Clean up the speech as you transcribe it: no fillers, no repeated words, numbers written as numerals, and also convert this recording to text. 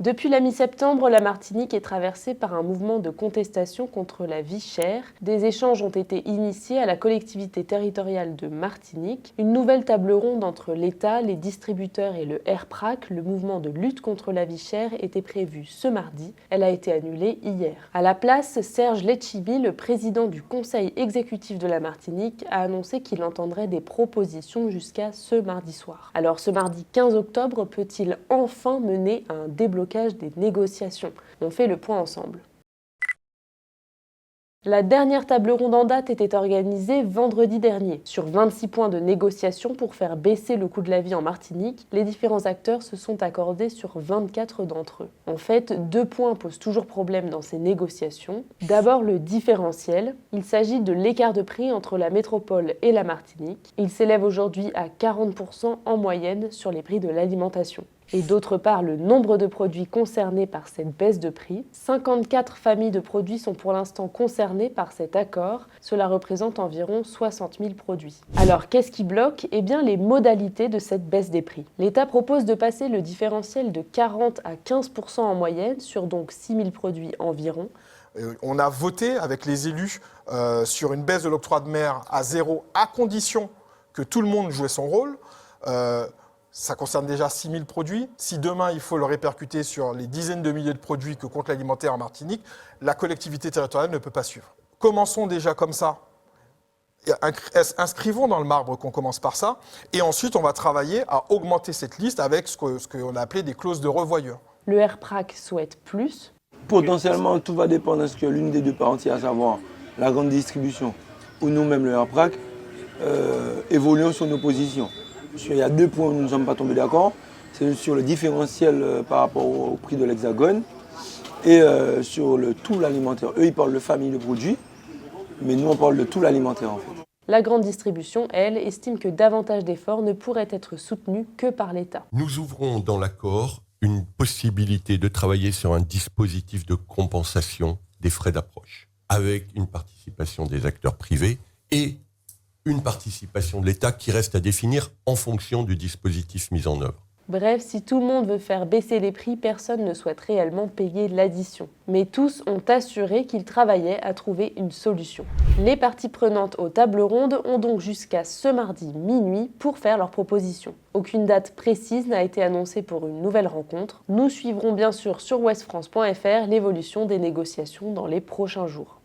Depuis la mi-septembre, la Martinique est traversée par un mouvement de contestation contre la vie chère. Des échanges ont été initiés à la collectivité territoriale de Martinique. Une nouvelle table ronde entre l'État, les distributeurs et le RPRAC, le mouvement de lutte contre la vie chère, était prévue ce mardi. Elle a été annulée hier. À la place, Serge Letchiby, le président du conseil exécutif de la Martinique, a annoncé qu'il entendrait des propositions jusqu'à ce mardi soir. Alors ce mardi 15 octobre, peut-il enfin mener à un déblocage des négociations? On fait le point ensemble. La dernière table ronde en date était organisée vendredi dernier. Sur 26 points de négociation pour faire baisser le coût de la vie en Martinique, les différents acteurs se sont accordés sur 24 d'entre eux. En fait, 2 points posent toujours problème dans ces négociations. D'abord le différentiel. Il s'agit de l'écart de prix entre la métropole et la Martinique. Il s'élève aujourd'hui à 40% en moyenne sur les prix de l'alimentation. Et d'autre part, le nombre de produits concernés par cette baisse de prix. 54 familles de produits sont pour l'instant concernées par cet accord. Cela représente environ 60 000 produits. Alors, qu'est-ce qui bloque? Eh bien, les modalités de cette baisse des prix. L'État propose de passer le différentiel de 40 à 15% en moyenne sur donc 6 000 produits environ. On a voté avec les élus sur une baisse de l'octroi de mer à 0 à condition que tout le monde jouait son rôle. Ça concerne déjà 6 000 produits. Si demain, il faut le répercuter sur les dizaines de milliers de produits que compte l'alimentaire en Martinique, la collectivité territoriale ne peut pas suivre. Commençons déjà comme ça. Inscrivons dans le marbre qu'on commence par ça. Et ensuite, on va travailler à augmenter cette liste avec ce qu'on a appelé des clauses de revoyure. Le RPRAC souhaite plus. Potentiellement, tout va dépendre de ce que l'une des deux parties, à savoir la grande distribution ou nous-mêmes, le RPRAC, évoluons sur nos positions. Il y a 2 points où nous ne sommes pas tombés d'accord. C'est sur le différentiel par rapport au prix de l'Hexagone et sur le tout l'alimentaire. Eux, ils parlent de famille de produits, mais nous, on parle de tout l'alimentaire en fait. La grande distribution, elle, estime que davantage d'efforts ne pourraient être soutenus que par l'État. Nous ouvrons dans l'accord une possibilité de travailler sur un dispositif de compensation des frais d'approche, avec une participation des acteurs privés et une participation de l'État qui reste à définir en fonction du dispositif mis en œuvre. Bref, si tout le monde veut faire baisser les prix, personne ne souhaite réellement payer l'addition. Mais tous ont assuré qu'ils travaillaient à trouver une solution. Les parties prenantes aux tables rondes ont donc jusqu'à ce mardi minuit pour faire leurs propositions. Aucune date précise n'a été annoncée pour une nouvelle rencontre. Nous suivrons bien sûr sur westfrance.fr l'évolution des négociations dans les prochains jours.